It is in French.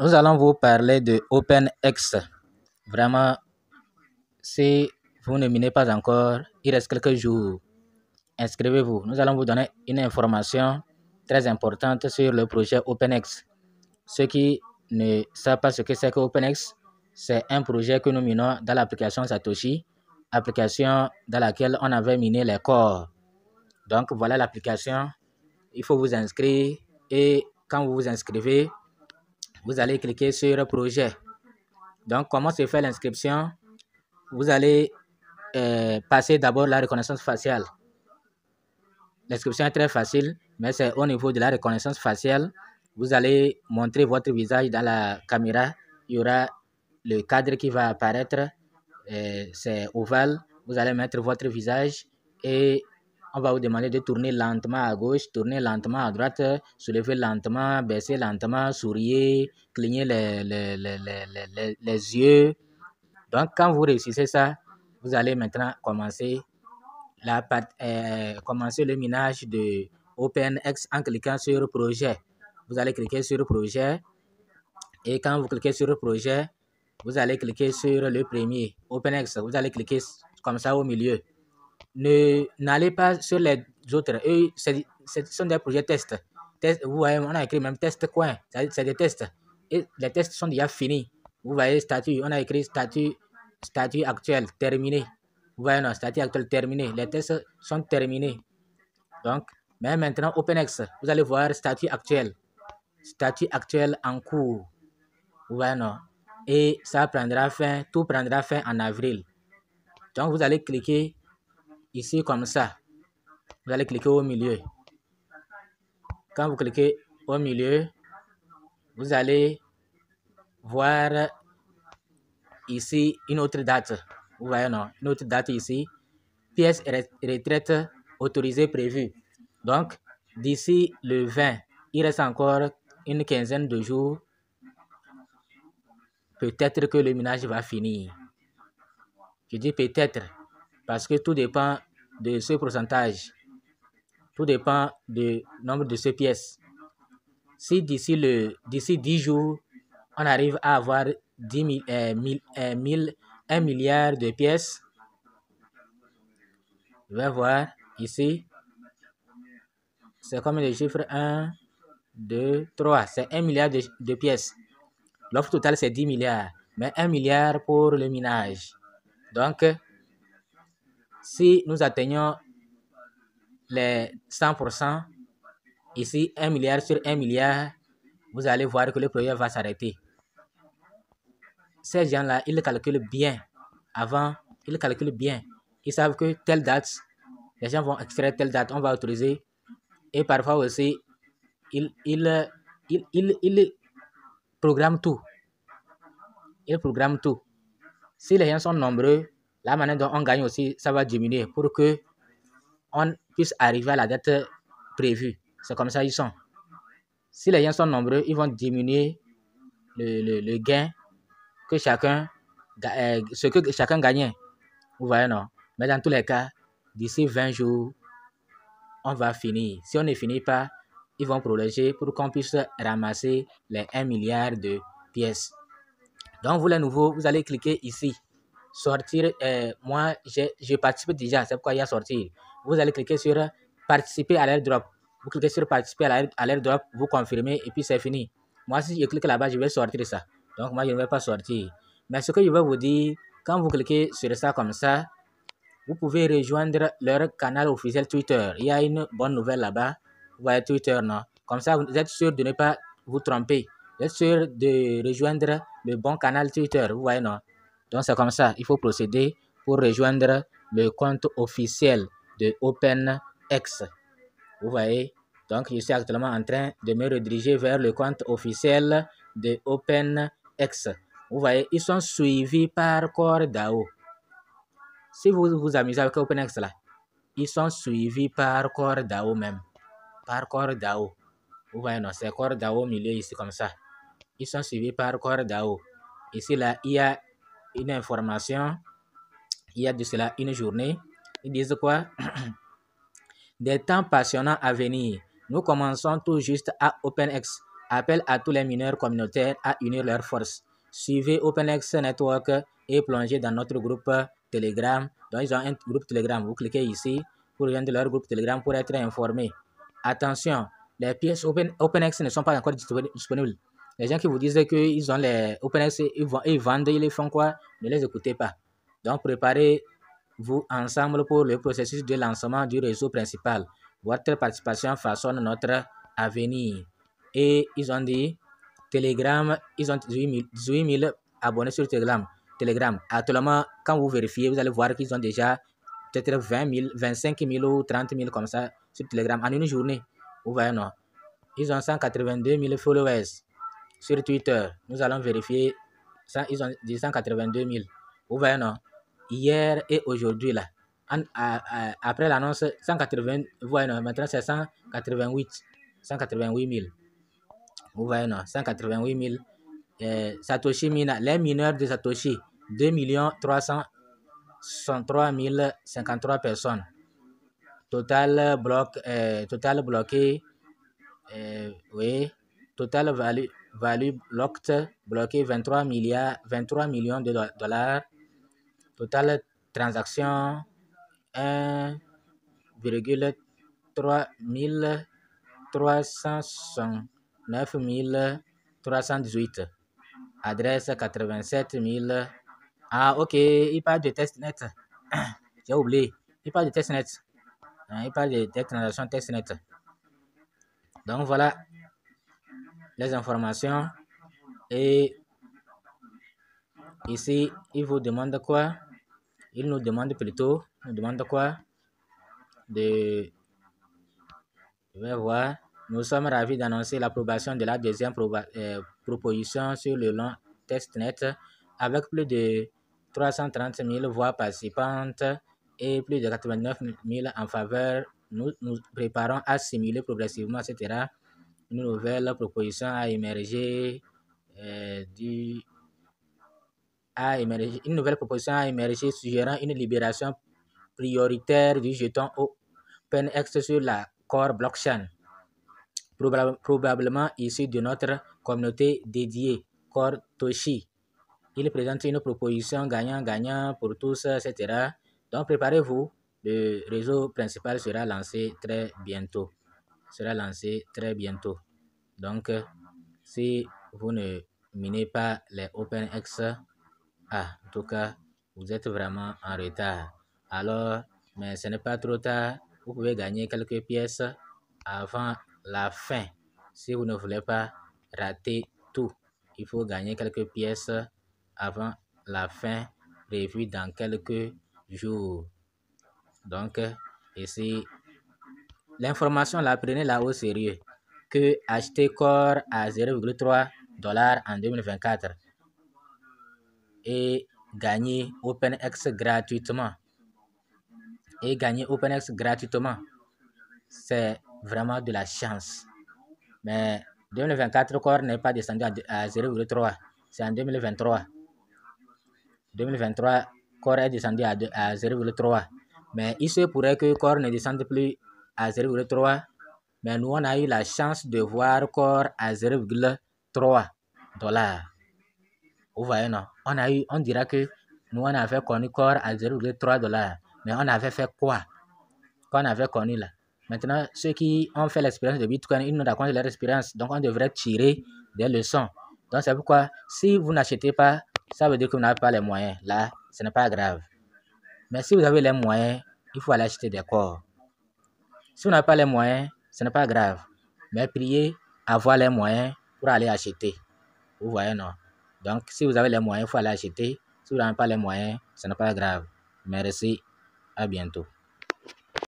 Nous allons vous parler de OpenX. Vraiment, si vous ne minez pas encore, il reste quelques jours. Inscrivez-vous. Nous allons vous donner une information très importante sur le projet OpenX. Ceux qui ne savent pas ce que c'est que OpenX, c'est un projet que nous minons dans l'application Satoshi, application dans laquelle on avait miné les corps. Donc, voilà l'application. Il faut vous inscrire et quand vous vous inscrivez, vous allez cliquer sur projet. Donc, comment se fait l'inscription? Vous allez passer d'abord la reconnaissance faciale. L'inscription est très facile, mais c'est au niveau de la reconnaissance faciale. Vous allez montrer votre visage dans la caméra. Il y aura le cadre qui va apparaître. C'est ovale. Vous allez mettre votre visage et on va vous demander de tourner lentement à gauche, tourner lentement à droite, soulever lentement, baisser lentement, sourire, cligner les yeux. Donc, quand vous réussissez ça, vous allez maintenant commencer le minage de OpenX en cliquant sur projet. Vous allez cliquer sur projet et quand vous cliquez sur ce vous allez cliquer sur le premier, OpenX. Vous allez cliquer comme ça au milieu. N'allez pas sur les autres. Eux, ce sont des projets tests. Vous voyez, on a écrit même test coin. C'est des tests. Et les tests sont déjà finis. Vous voyez, statut. On a écrit statut actuel, terminé. Vous voyez, non, statut actuel, terminé. Les tests sont terminés. Donc, mais maintenant, OpenX, vous allez voir statut actuel. Statut actuel en cours. Vous voyez, non. Et ça prendra fin, tout prendra fin en avril. Donc, vous allez cliquer ici comme ça. Vous allez cliquer au milieu. Quand vous cliquez au milieu, vous allez voir ici une autre date. Vous voyez, non? Une autre date ici. Pièce retraite autorisée prévue. Donc, d'ici le 20, il reste encore une quinzaine de jours. Peut-être que le minage va finir. Je dis peut-être parce que tout dépend de ce pourcentage. Tout dépend du nombre de ces pièces. Si d'ici 10 jours, on arrive à avoir 1 milliard de pièces, je vais voir ici, c'est comme le chiffre 1, 2, 3, c'est 1 milliard de pièces. L'offre totale, c'est 10 milliards, mais 1 milliard pour le minage. Donc, si nous atteignons les 100%, ici, 1 milliard sur 1 milliard, vous allez voir que le projet va s'arrêter. Ces gens-là, ils calculent bien. Avant, ils calculent bien. Ils savent que telle date, les gens vont extraire telle date, on va autoriser. Et parfois aussi, ils programment tout. Ils programment tout. Si les gens sont nombreux, la manière dont on gagne aussi, ça va diminuer pour que on puisse arriver à la date prévue. C'est comme ça ils sont. Si les gens sont nombreux, ils vont diminuer le gain que ce que chacun gagnait. Vous voyez, non? Mais dans tous les cas, d'ici 20 jours, on va finir. Si on ne finit pas, ils vont prolonger pour qu'on puisse ramasser les 1 milliard de pièces. Donc, vous les nouveaux, vous allez cliquer ici. Sortir. Moi, je participe déjà. C'est pourquoi il y a sortir. Vous allez cliquer sur participer à l'airdrop. Vous cliquez sur participer à l'airdrop, vous confirmez et puis c'est fini. Moi, si je clique là-bas, je vais sortir ça. Donc, moi, je ne vais pas sortir. Mais ce que je vais vous dire, quand vous cliquez sur ça comme ça, vous pouvez rejoindre leur canal officiel Twitter. Il y a une bonne nouvelle là-bas. Vous voyez Twitter, non? Comme ça, vous êtes sûr de ne pas vous tromper. Vous êtes sûr de rejoindre le bon canal Twitter. Vous voyez, non? Donc, c'est comme ça. Il faut procéder pour rejoindre le compte officiel de OpenX. Vous voyez? Donc, je suis actuellement en train de me rediriger vers le compte officiel de OpenX. Vous voyez, ils sont suivis par CoreDAO. Si vous vous amusez avec OpenX là, ils sont suivis par CoreDAO même. Par CoreDAO. Vous voyez, non, c'est CoreDAO au milieu ici comme ça. Ils sont suivis par CoreDAO. Ici là, il y a une information. Il y a de cela une journée. Ils disent quoi? Des temps passionnants à venir. Nous commençons tout juste à OpenX appelle à tous les mineurs communautaires à unir leurs forces. Suivez OpenX Network et plongez dans notre groupe Telegram. Donc, ils ont un groupe Telegram. Vous cliquez ici pour rejoindre leur groupe Telegram pour être informé. Attention, les pièces OpenX ne sont pas encore disponibles. Les gens qui vous disent qu'ils ont les OpenX, ils vendent, ils les font quoi? Ne les écoutez pas. Donc, préparez-vous ensemble pour le processus de lancement du réseau principal. Votre participation façonne notre avenir. Et ils ont dit, Telegram, ils ont 18 000 abonnés sur Telegram. Actuellement, quand vous vérifiez, vous allez voir qu'ils ont déjà peut-être 20 000, 25 000 ou 30 000 comme ça sur Telegram en une journée. Vous voyez, non? Ils ont 182 000 followers sur Twitter. Nous allons vérifier. Ça, ils ont dit 182 000. Vous voyez, non? Hier et aujourd'hui, là. Après l'annonce, 180, vous voyez, non? Maintenant, c'est 188 000. Vous voyez, non? 188 000. Satoshi Mina, les mineurs de Satoshi, 2 363 053 personnes. Total bloqué, oui. Total value locked, bloqué 23 millions de dollars. Total transaction 1,3 369 318. Adresse 87 000. Ah, ok, il parle de testnet. J'ai oublié. Il parle de testnet. Il parle des transactions testnet. Donc, voilà les informations. Et ici, il vous demande quoi? Il nous demande plutôt, quoi? Je vais voir. Nous sommes ravis d'annoncer l'approbation de la deuxième proposition sur le long testnet avec plus de 330 000 voix participantes et plus de 89 000 en faveur. Nous nous préparons à simuler progressivement, etc. Une nouvelle proposition a émergé. Une nouvelle proposition a émergé suggérant une libération prioritaire du jeton OpenX sur la Core Blockchain, probablement issu de notre communauté dédiée, Core Toshi. Il présente une proposition gagnant-gagnant pour tous, etc. Donc, préparez-vous, le réseau principal sera lancé très bientôt. Donc, si vous ne minez pas les OpenX, en tout cas, vous êtes vraiment en retard. Alors, mais ce n'est pas trop tard. Vous pouvez gagner quelques pièces avant la fin. Si vous ne voulez pas rater tout, il faut gagner quelques pièces avant la fin prévue dans quelques jours. Donc, ici, l'information, la prenez-la au sérieux. Que acheter Core à 0,3 $ en 2024 et gagner OpenX gratuitement. C'est vraiment de la chance. Mais 2024, Core n'est pas descendu à 0,3. C'est en 2023. 2023, Core est descendu à 0,3. Mais il se pourrait que Core ne descende plus à 0,3. Mais nous, on a eu la chance de voir Core à 0,3 $. Vous voyez, non? On dira que nous, on avait connu Core à 0,3 $. Mais on avait fait quoi? Qu'on avait connu là. Maintenant, ceux qui ont fait l'expérience de Bitcoin, ils nous racontent leur expérience. Donc, on devrait tirer des leçons. Donc, c'est pourquoi, si vous n'achetez pas, ça veut dire que vous n'avez pas les moyens. Là, ce n'est pas grave. Mais si vous avez les moyens, il faut aller acheter des corps. Si vous n'avez pas les moyens, ce n'est pas grave. Mais priez avoir les moyens pour aller acheter. Vous voyez, non? Donc, si vous avez les moyens, il faut aller acheter. Si vous n'avez pas les moyens, ce n'est pas grave. Merci. À bientôt.